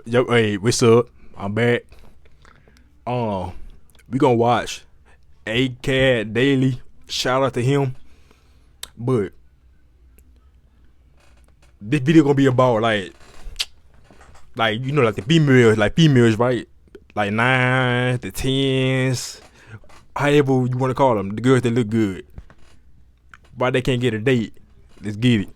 Yo, hey, what's up? I'm back. We gonna watch A Cat Daily. Shout out to him. But this video gonna be about like like the females, right? Like 9 to 10s, however you wanna call them, the girls that look good. Why they can't get a date? Let's get it.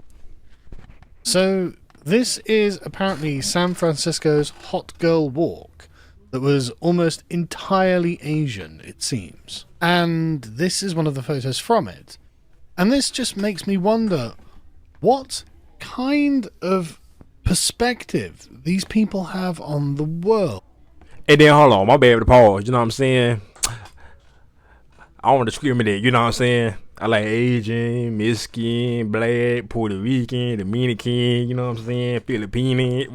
So this is apparently San Francisco's hot girl walk that was almost entirely Asian, it seems. And this is one of the photos from it. And this just makes me wonder what kind of perspective these people have on the world. And then hold on, my bad with the pause, you know what I'm saying? I don't want to discriminate, you know what I'm saying? I like Asian, Mexican, Black, Puerto Rican, Dominican, you know what I'm saying? Filipino,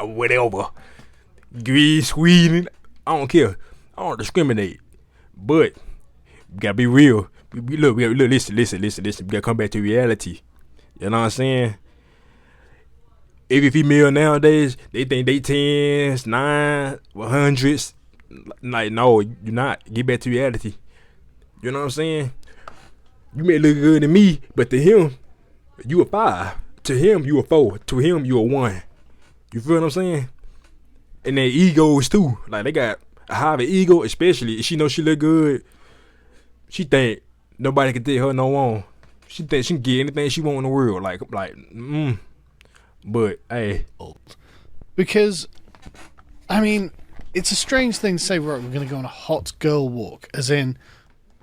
whatever. Greece, Sweden, I don't care. I don't discriminate. But we gotta be real. Look, listen. We gotta come back to reality. You know what I'm saying? Every female nowadays, they think they 10s, 9s, 100s. Like, no, you're not. Get back to reality. You know what I'm saying? You may look good to me, but to him, you a 5. To him, you a 4. To him, you a 1. You feel what I'm saying? And their egos too. Like, they got a high of ego, especially if she know she look good. She think nobody can tell her no wrong. She think she can get anything she want in the world. But hey, Because, I mean, it's a strange thing to say, right, we're going to go on a hot girl walk, as in,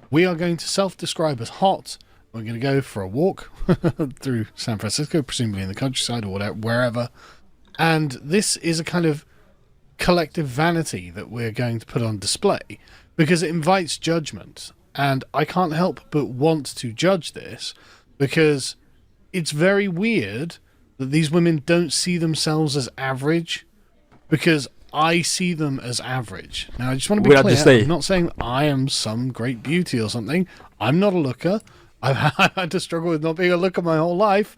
we are going to self-describe as hot. We're going to go for a walk through San Francisco, presumably in the countryside or whatever, wherever. And this is a kind of collective vanity that we're going to put on display because it invites judgment. And I can't help but want to judge this because it's very weird that these women don't see themselves as average, because I see them as average. Now, I just want to be clear. I'm not saying I am some great beauty or something. I'm not a looker. I've had to struggle with not being a looker my whole life.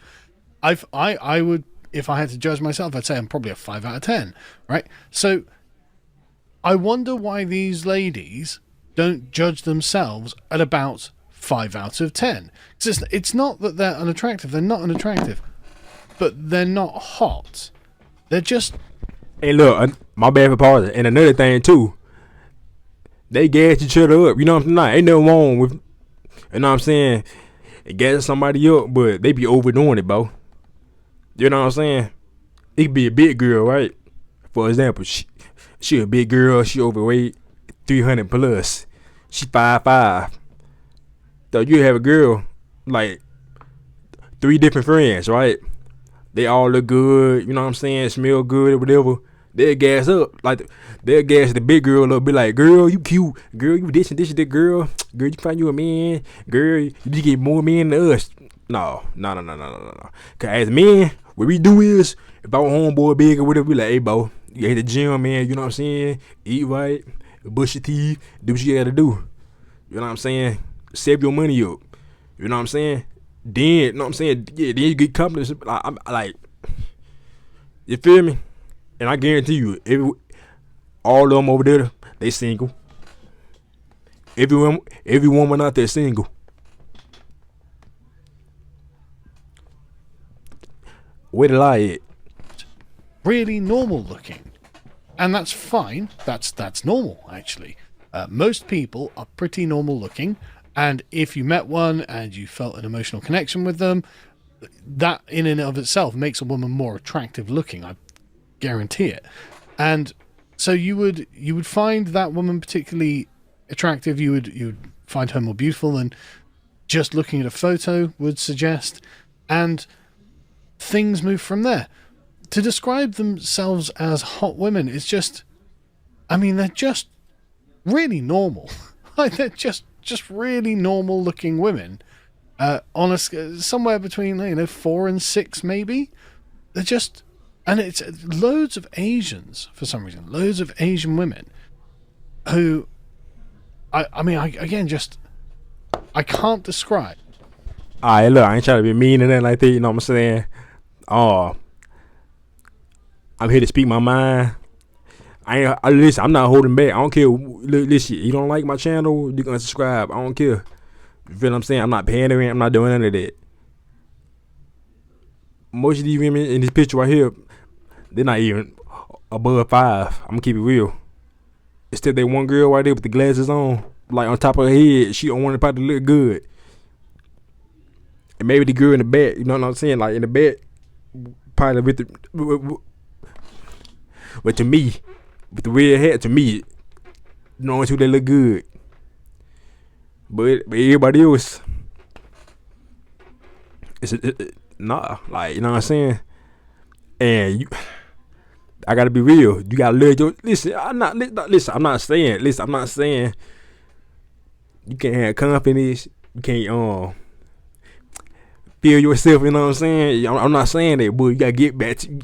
I would, if I had to judge myself, I'd say I'm probably a 5 out of 10, right? So I wonder why these ladies don't judge themselves at about 5 out of 10. It's not that they're unattractive. They're not unattractive. But they're not hot. They're just... Hey, look, my bad for pausing. And another thing, too, they gas each other up. You know what I'm saying? Ain't nothing wrong with, you know what I'm saying, gas somebody up, but they be overdoing it, bro. You know what I'm saying? It could be a big girl, right? For example, she a big girl, she overweight, 300 plus. She 5'5". So you have a girl, like, 3 different friends, right? They all look good, you know what I'm saying, smell good or whatever. They'll gas up. Like, they'll gas the big girl up, be like, girl, you cute. Girl, you this and that girl. Girl, you find you a man. Girl, you get more men than us. No. Cause as men, what we do is, if our homeboy big or whatever, we like, hey, bro, you hit the gym, man, you know what I'm saying? Eat right, brush your teeth, do what you gotta do. You know what I'm saying? Save your money up. You know what I'm saying? Then, you know what I'm saying? Yeah, then you get compliments. Like, you feel me? And I guarantee you, all of them over there, they single. Every woman out there single. Where the lie at? Really normal looking. And that's fine. That's normal, actually. Most people are pretty normal looking. And if you met one and you felt an emotional connection with them, that in and of itself makes a woman more attractive looking. I guarantee it. And so you would find that woman particularly attractive. You would find her more beautiful than just looking at a photo would suggest. And things move from there. To describe themselves as hot women is just, I mean, they're just really normal. Like, they're just really normal looking women, on a somewhere between 4 and 6 maybe. They're just, and it's loads of Asians for some reason, loads of Asian women who, I mean, I can't describe. Alright, look, I ain't trying to be mean and nothing like that. You know what I'm saying? I'm here to speak my mind. Listen, I'm not holding back. I don't care. Listen, you don't like my channel, you gonna subscribe. I don't care. You feel what I'm saying? I'm not pandering. I'm not doing none of that. Most of these women in this picture right here, they're not even above 5. I'm gonna keep it real. Instead, that one girl right there with the glasses on, like on top of her head, she don't want to probably look good. And maybe the girl in the back, you know what I'm saying? Like in the back, probably with the. But to me, with the red hat, to me, knowing who they look good. But everybody else, nah, like, you know what I'm saying? And I gotta be real. You gotta love your. Listen, I'm not saying you can't have confidence. You can't feel yourself. You know what I'm saying? I'm not saying that, but you gotta get back to.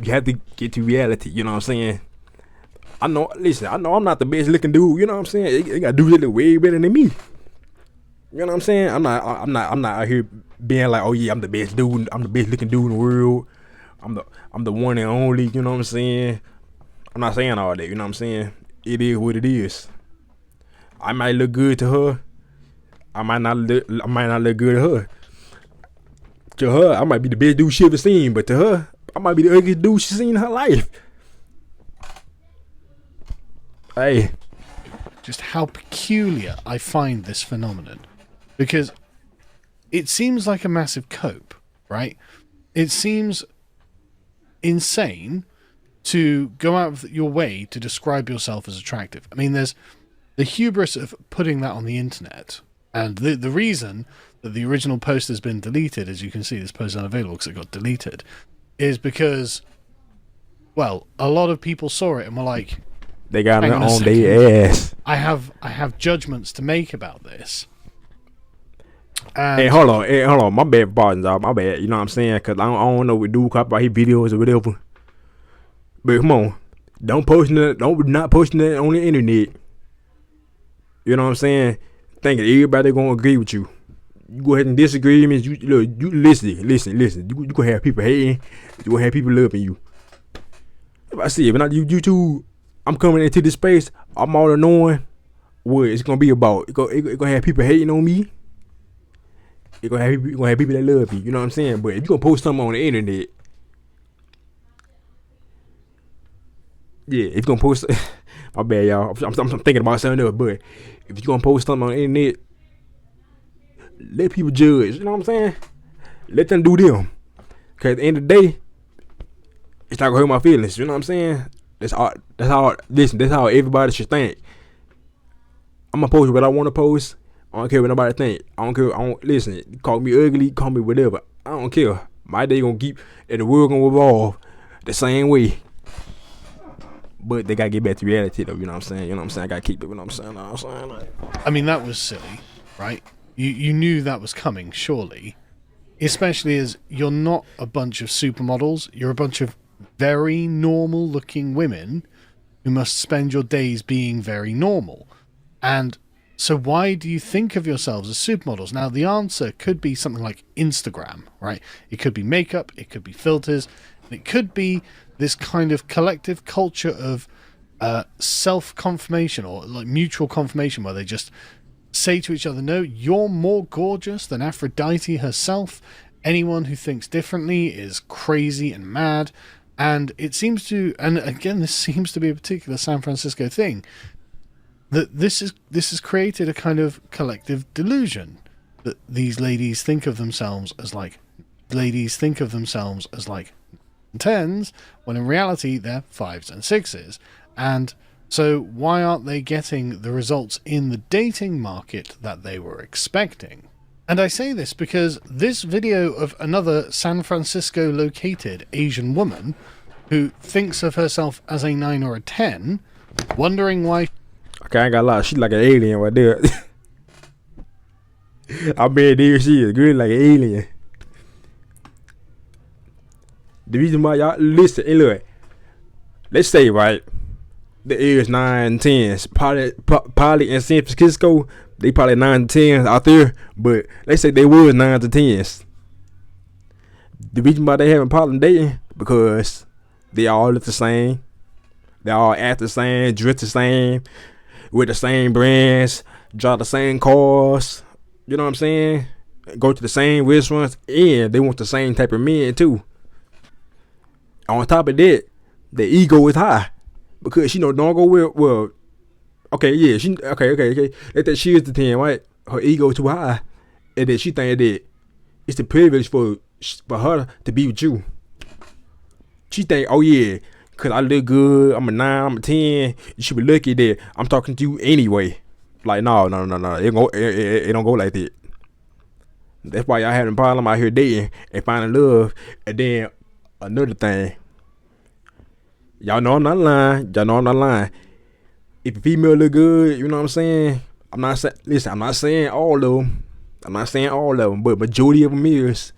You have to get to reality. You know what I'm saying? I know I'm not the best looking dude. You know what I'm saying? They got dudes that look way better than me. You know what I'm saying? I'm not out here being like, oh yeah, I'm the best dude. I'm the best looking dude in the world. I'm the one and only. You know what I'm saying? I'm not saying all that. You know what I'm saying? It is what it is. I might look good to her. I might not look good to her. To her, I might be the best dude she ever seen, but to her, I might be the ugliest dude she's seen in her life. Hey. Just how peculiar I find this phenomenon. Because it seems like a massive cope, right? It seems insane to go out of your way to describe yourself as attractive. I mean, there's the hubris of putting that on the internet. And the reason that the original post has been deleted, as you can see, this post is unavailable because it got deleted, is because, well, a lot of people saw it and were like, they got it on their ass. I have judgments to make about this. And hey, hold on. My bad, pardon, dog. My bad. You know what I'm saying? Because I don't know what dude copy about his videos or whatever. But come on. Don't not posting that on the internet. You know what I'm saying? Thinking everybody gonna agree with you. You go ahead and disagree. You listen. You gonna have people hating. You gonna have people loving you. If I see it, but not YouTube. I'm coming into this space. I'm all knowing what it's gonna be about. It's gonna have people hating on me. You're gonna have people that love you. You know what I'm saying? But if you gonna post something on the internet, yeah, if you're gonna post, my bad, y'all. I'm thinking about something else. But if you're gonna post something on the internet, let people judge. You know what I'm saying? Let them do them. Cause at the end of the day, it's not gonna hurt my feelings. You know what I'm saying? That's how. Listen, that's how everybody should think. I'm gonna post what I want to post. I don't care what nobody think. I don't care. Listen. Call me ugly. Call me whatever. I don't care. My day gonna keep, and the world gonna evolve the same way. But they gotta get back to reality, though. You know what I'm saying? You know what I'm saying? I gotta keep it. You know what I'm saying? Like, I mean, that was silly, right? You knew that was coming, surely. Especially as you're not a bunch of supermodels. You're a bunch of very normal-looking women who must spend your days being very normal. And so why do you think of yourselves as supermodels? Now, the answer could be something like Instagram, right? It could be makeup, it could be filters, it could be this kind of collective culture of self-confirmation or like mutual confirmation where they just say to each other, no, you're more gorgeous than Aphrodite herself. Anyone who thinks differently is crazy and mad. And it seems to, and again, this seems to be a particular San Francisco thing, that this has created a kind of collective delusion that these ladies think of themselves as like 10s, when in reality they're 5s and 6s. And so why aren't they getting the results in the dating market that they were expecting? And I say this because this video of another San Francisco located Asian woman who thinks of herself as a 9 or a 10, wondering why. Okay, I ain't got a lot. She's like an alien right there. I mean, there she is, good like an alien. The reason why y'all listen, hey, look, let's say, right, the is 9, 10s, probably in San Francisco, they probably 9 to 10s out there, but let's say they was 9 to 10s. The reason why they having problem dating, because They all look the same. They all act the same, dress the same, with the same brands, drive the same cars. You know what I'm saying? Go to the same restaurants, and they want the same type of men too. On top of that, the ego is high because she know don't go well. Okay, yeah, she okay. Let that she is the 10, right? Her ego too high, and then she think that it's the privilege for her to be with you. She think, oh yeah, cause I look good, I'm a 9, I'm a 10. You should be lucky that I'm talking to you anyway. Like no. It don't go like that. That's why y'all having a problem out here dating and finding love. And then another thing, y'all know I'm not lying. If a female look good, you know what I'm saying? I'm not saying all of them. But majority of them is.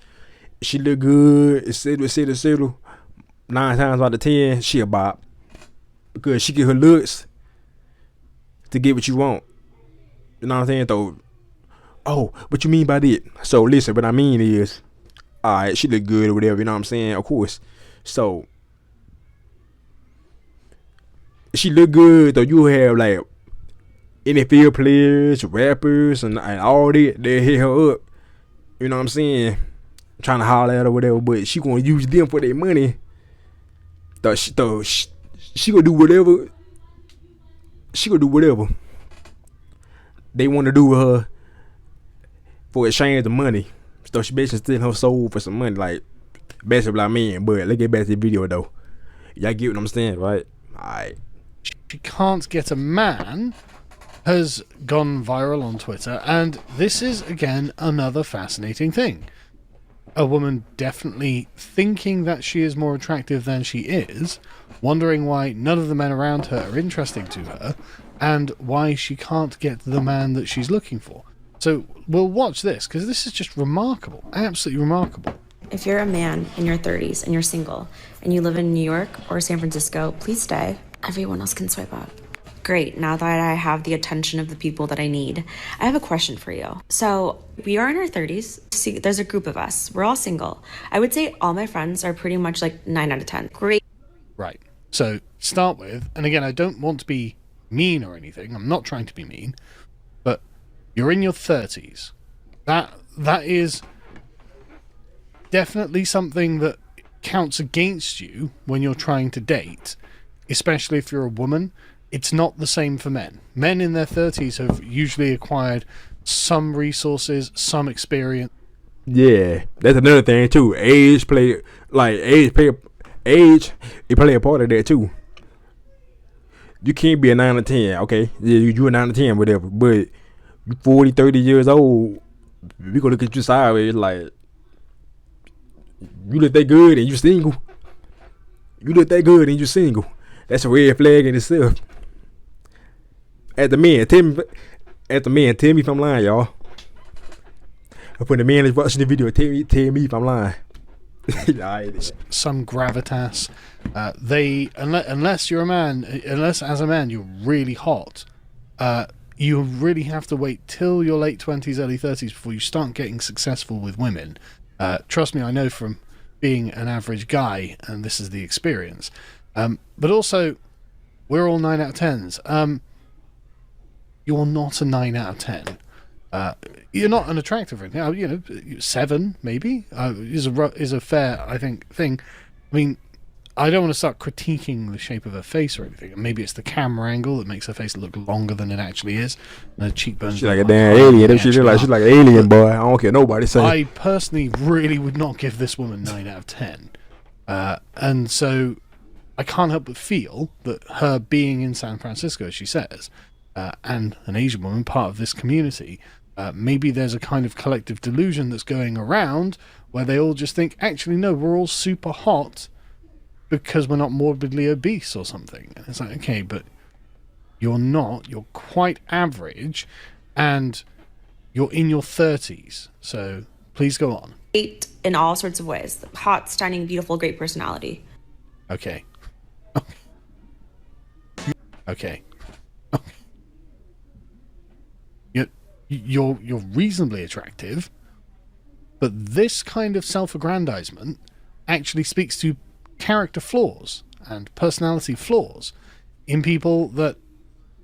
She look good, etc. 9 times out of 10, she a bop. Because she get her looks to get what you want. You know what I'm saying? Though, oh, what you mean by that? So listen, what I mean is, alright, she look good or whatever, you know what I'm saying? Of course. So she look good, though you have like NFL players, rappers, and all that, they hit her up. You know what I'm saying? Trying to holler at her or whatever, but she gonna use them for their money. She gonna do whatever. They want to do with her for exchange of money. So she basically stealing her soul for some money, like basically what I mean. But let's get back to the video though. Y'all get what I'm saying, right? Alright. She can't get a man has gone viral on Twitter, and this is again another fascinating thing. A woman definitely thinking that she is more attractive than she is, wondering why none of the men around her are interesting to her, and why she can't get the man that she's looking for. So we'll watch this, because this is just remarkable. Absolutely remarkable. If you're a man in your 30s and you're single, and you live in New York or San Francisco, please stay. Everyone else can swipe up. Great, now that I have the attention of the people that I need, I have a question for you. So, we are in our 30s. See, there's a group of us. We're all single. I would say all my friends are pretty much like 9 out of 10. Great. Right. So, start with, and again, I don't want to be mean or anything. I'm not trying to be mean. But you're in your 30s. That is definitely something that counts against you when you're trying to date, especially if you're a woman. It's not the same for men. Men in their 30s have usually acquired some resources, some experience. Yeah, that's another thing too. Age play a part of that too. You can't be a 9 or 10, okay? Yeah, you a 9 or 10, whatever. But you 40, 30 years old, we gonna look at you sideways like you look that good and you single. That's a red flag in itself. At the men, tell me if I'm lying, y'all. When the man is watching the video, tell me if I'm lying. Some gravitas. Unless you're a man, unless as a man you're really hot, you really have to wait till your late 20s, early 30s before you start getting successful with women. Trust me, I know from being an average guy, and this is the experience. But also, we're all 9 out of 10s. You're not a 9 out of 10. You're not unattractive, right? You know, 7 maybe is a fair, I think, thing. I mean, I don't want to start critiquing the shape of her face or anything. Maybe it's the camera angle that makes her face look longer than it actually is, and her cheekbones. She's like a damn alien. She's like an alien, boy. I don't care nobody saying. I personally really would not give this woman 9 out of 10, and so I can't help but feel that her being in San Francisco, as she says, and an Asian woman, part of this community, maybe there's a kind of collective delusion that's going around where they all just think, actually, no, we're all super hot because we're not morbidly obese or something. And it's like, okay, but you're not. You're quite average, and you're in your 30s. So please go on. Great in all sorts of ways. Hot, stunning, beautiful, great personality. Okay. Okay. You're reasonably attractive, but this kind of self-aggrandizement actually speaks to character flaws and personality flaws in people that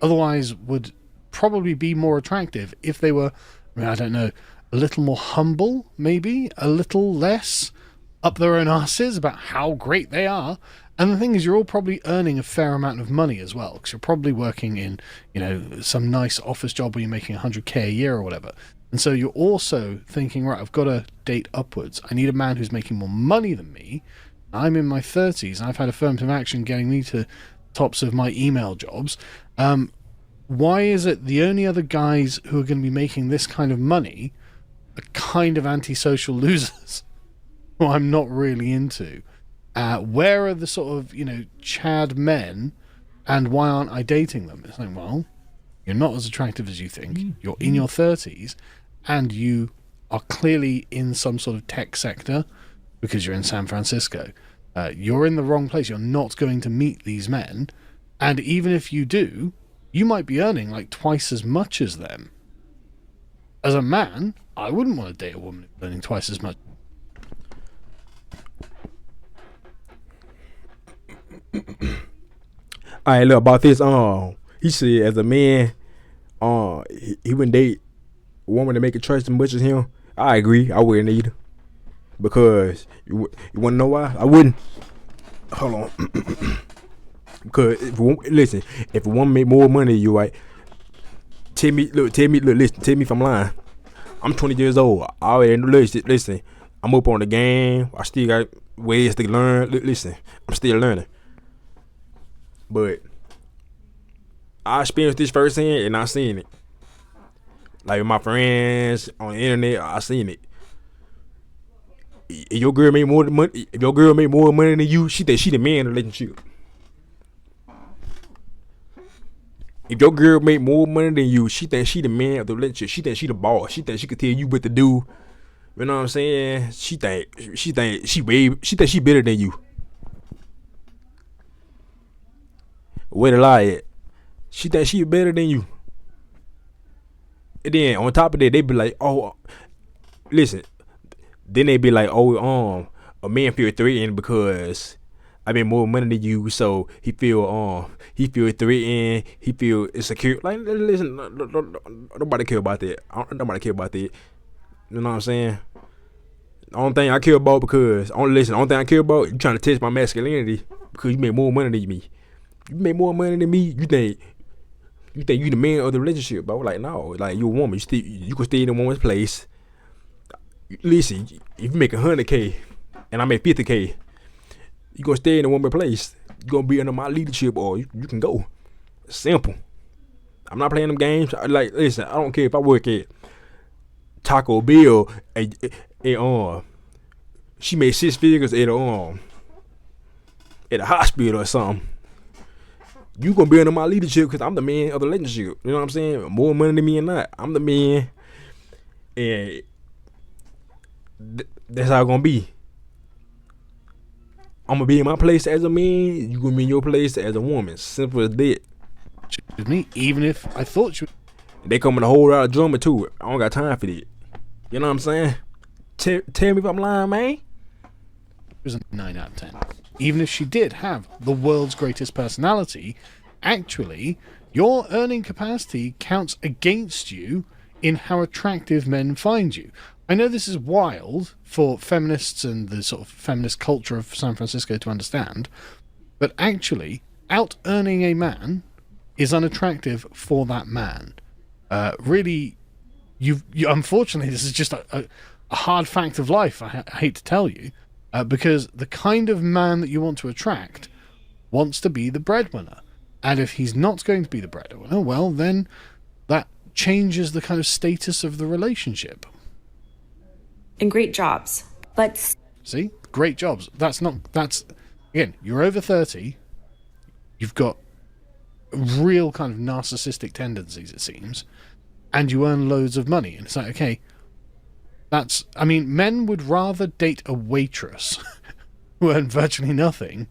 otherwise would probably be more attractive if they were, I don't know, a little more humble, maybe a little less up their own asses about how great they are. And the thing is, you're all probably earning a fair amount of money as well, because you're probably working in, some nice office job where you're making 100k a year or whatever. And so you're also thinking, right, I've got to date upwards. I need a man who's making more money than me. I'm in my 30s, and I've had affirmative action getting me to tops of my email jobs. Why is it the only other guys who are going to be making this kind of money are kind of antisocial losers who I'm not really into? Where are the sort of, Chad men, and why aren't I dating them? It's like, well, you're not as attractive as you think. You're in your 30s, and you are clearly in some sort of tech sector because you're in San Francisco. You're in the wrong place. You're not going to meet these men. And even if you do, you might be earning like twice as much as them. As a man, I wouldn't want to date a woman who's earning twice as much. Alright, look about this. He said as a man, he wouldn't date a woman to make a choice as much as him. I agree. I wouldn't either. Because you want to know why? I wouldn't. Hold on. Because if a woman make more money than you, right? Tell me, listen, tell me if I'm lying. I'm 20 years old. I already know. Listen, I'm up on the game. I still got ways to learn. Listen, I'm still learning. But I experienced this firsthand, and I seen it. Like with my friends on the internet, I seen it. If your girl make more money than you, she think she the man in the relationship. If your girl make more money than you, she think she the man of the relationship. She think she the boss. She think she could tell you what to do. You know what I'm saying? She think she better than you. Where the lie at? She think she better than you. And then on top of that, they be like, oh, listen. Then they be like, oh, a man feel threatened because I made more money than you, so he feel threatened, he feel insecure. Like, listen, nobody care about that. Nobody care about that. You know what I'm saying? The only thing I care about the only thing I care about, you trying to test my masculinity because you make more money than me. You make more money than me, you think you the man of the relationship, bro. Like, no, like, you a woman, you can stay in a woman's place. Listen, if you make 100K and I make 50K, you gonna stay in a woman's place. You gonna be under my leadership, or you can go. Simple. I'm not playing them games. Like, listen, I don't care if I work at Taco Bell and she made 6 figures at a hospital or something. You gonna be under my leadership because I'm the man of the relationship. You know what I'm saying? More money than me or not, I'm the man, and that's how it's gonna be. I'm gonna be in my place as a man. You gonna be in your place as a woman. Simple as that. With me, even if I thought you. They come with a whole lot of drama too. I don't got time for that. You know what I'm saying? Tell me if I'm lying, man. It was a 9 out of 10. Even if she did have the world's greatest personality, actually, your earning capacity counts against you in how attractive men find you. I know this is wild for feminists and the sort of feminist culture of San Francisco to understand, but actually, out-earning a man is unattractive for that man. Really, you unfortunately, this is just a hard fact of life, I hate to tell you, because the kind of man that you want to attract wants to be the breadwinner. And if he's not going to be the breadwinner, well, then that changes the kind of status of the relationship. And great jobs. But see, great jobs. That's again, you're over 30. You've got real kind of narcissistic tendencies, it seems, and you earn loads of money. And it's like, okay, men would rather date a waitress who earned virtually nothing,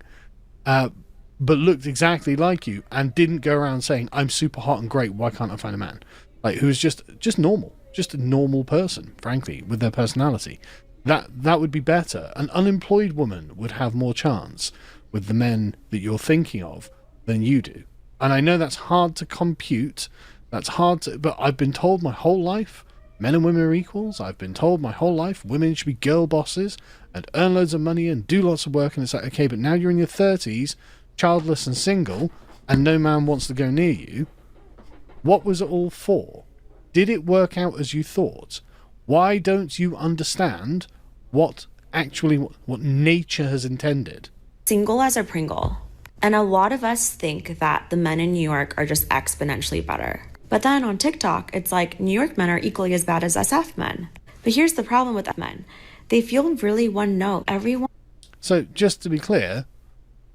but looked exactly like you and didn't go around saying, I'm super hot and great, why can't I find a man? Like, who's just normal. Just a normal person, frankly, with their personality. That would be better. An unemployed woman would have more chance with the men that you're thinking of than you do. And I know that's hard to compute. That's hard to, but I've been told my whole life men and women are equals. I've been told my whole life women should be girl bosses and earn loads of money and do lots of work. And it's like, okay, but now you're in your 30s, childless and single, and no man wants to go near you. What was it all for? Did it work out as you thought? Why don't you understand what nature has intended? Single as a Pringle. And a lot of us think that the men in New York are just exponentially better. But then on TikTok, it's like New York men are equally as bad as SF men. But here's the problem with men. They feel really one note. Everyone. So just to be clear,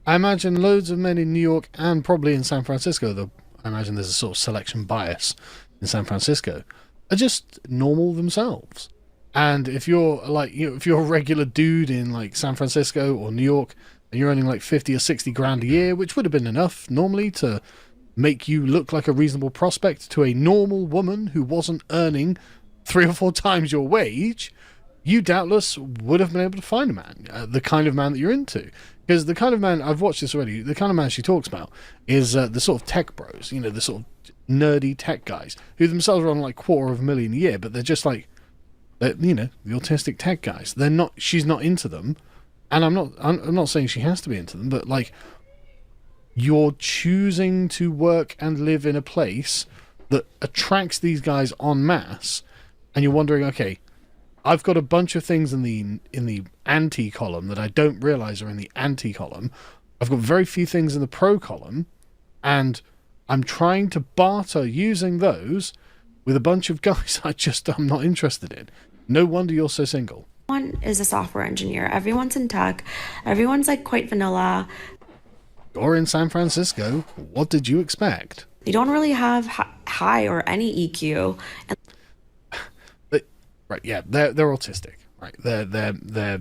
I imagine loads of men in New York and probably in San Francisco, though I imagine there's a sort of selection bias in San Francisco, are just normal themselves. And if you're like, if you're a regular dude in like San Francisco or New York and you're earning like 50 or 60 grand a year, which would have been enough normally to make you look like a reasonable prospect to a normal woman who wasn't earning 3 or 4 times your wage, you doubtless would have been able to find a man, the kind of man that you're into. Because the kind of man, I've watched this already, the kind of man she talks about is the sort of tech bros, the sort of nerdy tech guys who themselves are on like $250,000 a year, but they're just like, the autistic tech guys. She's not into them. And I'm not saying she has to be into them, but like, you're choosing to work and live in a place that attracts these guys en masse, and you're wondering, okay, I've got a bunch of things in the anti column that I don't realize are in the anti column. I've got very few things in the pro column, and I'm trying to barter using those with a bunch of guys I'm not interested in. No wonder you're so single. Everyone is a software engineer. Everyone's in tech. Everyone's like quite vanilla. You're in San Francisco. What did you expect? They don't really have high or any EQ. Right, yeah, they're autistic. Right, they're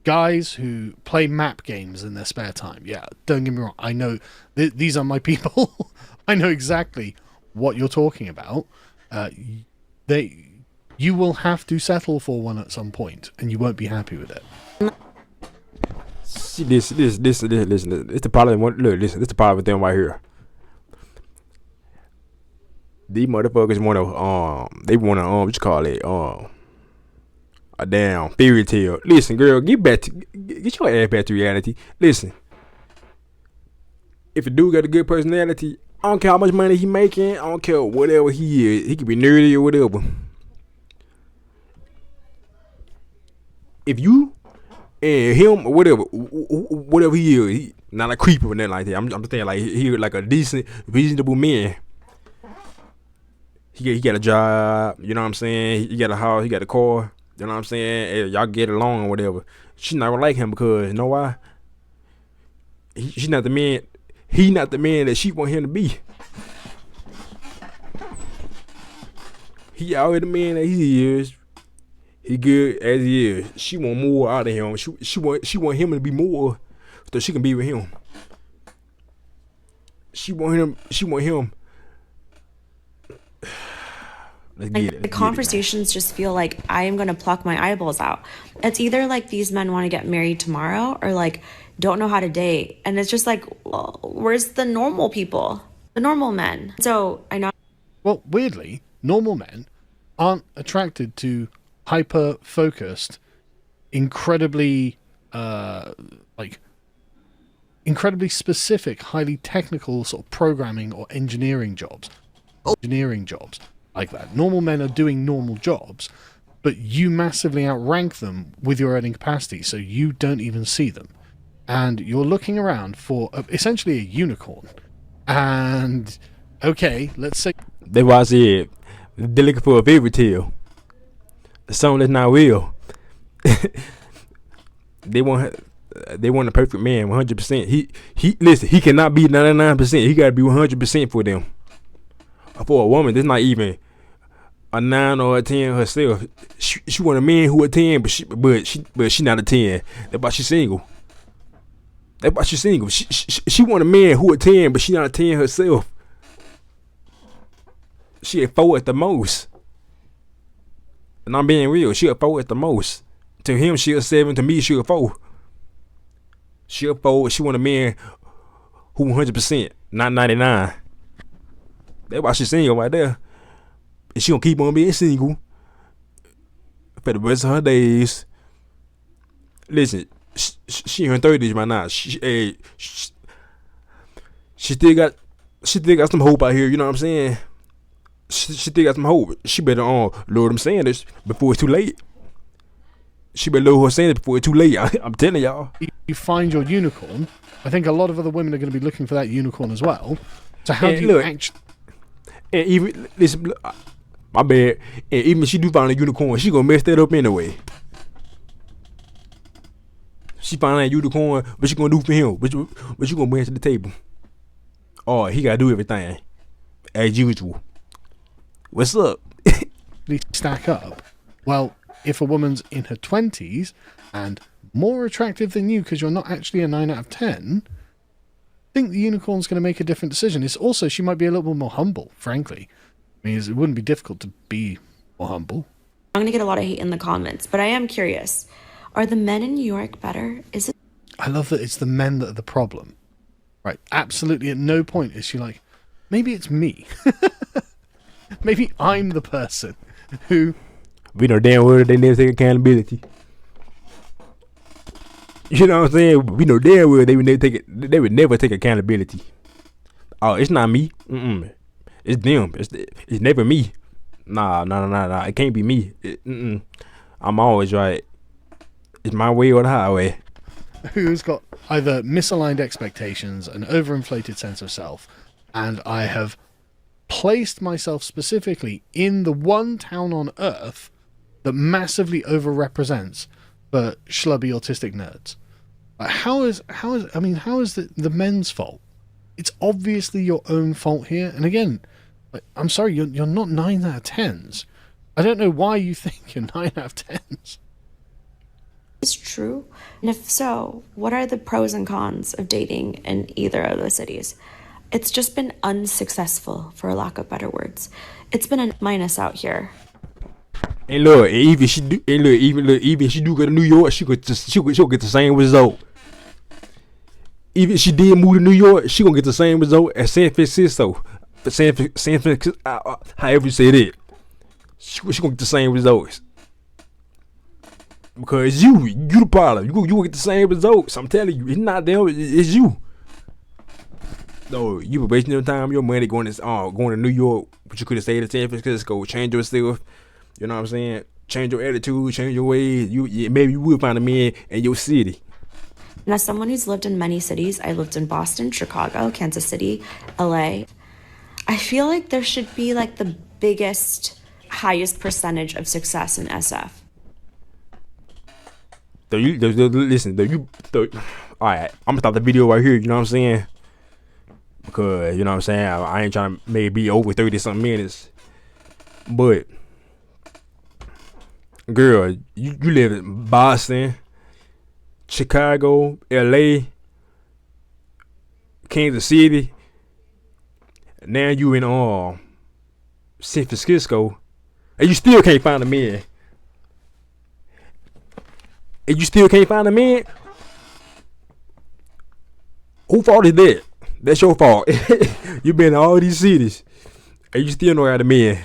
guys who play map games in their spare time. Yeah, don't get me wrong. I know these are my people. I know exactly what you're talking about. You will have to settle for one at some point, and you won't be happy with it. See, listen. It's the problem. Look, listen. This the problem with them right here. These motherfuckers what you call it? A damn fairy tale. Listen, girl, get your ass back to reality. Listen, if a dude got a good personality, I don't care how much money he making. I don't care whatever he is. He could be nerdy or whatever. If you and him or whatever he is, he not a creeper or nothing like that. I'm just saying like he like a decent, reasonable man. He got a job, you know what I'm saying? He got a house, he got a car, you know what I'm saying? Hey, y'all get along or whatever. She's not gonna like him because you know why? He's not the man. He not the man that she want him to be. He already the man that he is. He good as he is. She want more out of him. She want him to be more so she can be with him. She want him. The conversations just feel like I am going to pluck my eyeballs out. It's either like these men want to get married tomorrow or like don't know how to date. And it's just like, well, where's the normal people? The normal men. So I know. Well, weirdly, normal men aren't attracted to hyper-focused, incredibly specific, highly technical sort of programming or engineering jobs. Like that. Normal men are doing normal jobs, but you massively outrank them with your earning capacity, so you don't even see them. And you're looking around for essentially a unicorn. And, okay, let's say... That's why I said, they're looking for a fairy tale. Something that's not real. They want a perfect man, 100%. He listen. He cannot be 99%. He got to be 100% for them. For a woman, that's not even a 9 or a 10 herself. She want a man who a 10, but she not a 10. That's why she's single. She want a man who a 10, but she not a 10 herself. She a 4 at the most. And I'm being real. She a 4 at the most. To him, she a 7. To me, she a 4. She a 4. She want a man who 100%, not 99. That's why she single right there. And she gonna keep on being single for the rest of her days. Listen, she in her 30s right now. She still got some hope out here. You know what I'm saying? She still got some hope. She better lower them standards before it's too late. She better lower her standards before it's too late. I'm telling y'all. You find your unicorn. I think a lot of other women are going to be looking for that unicorn as well. So how do you actually? And even listen, my bad. And even if she do find a unicorn, she gonna mess that up anyway. She find that unicorn, what she gonna do for him? What you gonna bring to the table? Oh, he gotta do everything as usual. What's up? They stack up. Well, if a woman's in her 20s and more attractive than you because you're not actually a 9 out of 10, I think the unicorn's going to make a different decision. It's also, she might be a little bit more humble, frankly. I mean, it wouldn't be difficult to be more humble. I'm going to get a lot of hate in the comments, but I am curious. Are the men in New York better? Is it? I love that it's the men that are the problem. Right. Absolutely at no point is she like, maybe it's me. Maybe I'm the person who... We know damn well they never take accountability. You know what I'm saying? We know damn well they would never take accountability. Oh, it's not me. It's them. It's never me. Nah. It can't be me. I'm always right. It's my way or the highway. Who's got either misaligned expectations, an overinflated sense of self, and I have placed myself specifically in the one town on earth that massively overrepresents for schlubby autistic nerds. How is the men's fault? It's obviously your own fault here. And again, I'm sorry, you're not 9 out of 10s. I don't know why you think you're 9 out of 10s. Is true? And if so, what are the pros and cons of dating in either of the cities? It's just been unsuccessful, for lack of better words. It's been a minus out here. And look, even if she do go to New York, she'll get the same result. Even if she did move to New York, she gonna get the same result as San Francisco. San Francisco, however you say it, she gonna get the same results. Because you the problem. You gonna get the same results. I'm telling you, it's not them. It's you. No, you were wasting your time, your money going to New York, but you could have stayed in San Francisco. Change yourself. You know what I'm saying? Change your attitude, change your ways. Maybe you will find a man in your city. And as someone who's lived in many cities, I lived in Boston, Chicago, Kansas City, LA. I feel like there should be like the biggest, highest percentage of success in SF. Listen, all right, I'm gonna stop the video right here. You know what I'm saying? Because you know what I'm saying. I ain't trying to maybe be over 30-something minutes, but girl, you live in Boston, Chicago, LA, Kansas City. Now you in San Francisco, and you still can't find a man. And you still can't find a man? Whose fault is that? That's your fault. You been in all these cities, and you still know how to man.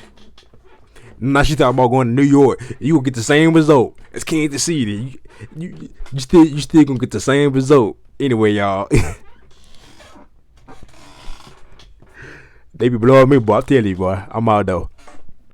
Now she talking about going to New York. You gonna get the same result as Kansas City. You still gonna get the same result. Anyway, y'all. They be blowing me, boy. I tell you, boy. I'm out though.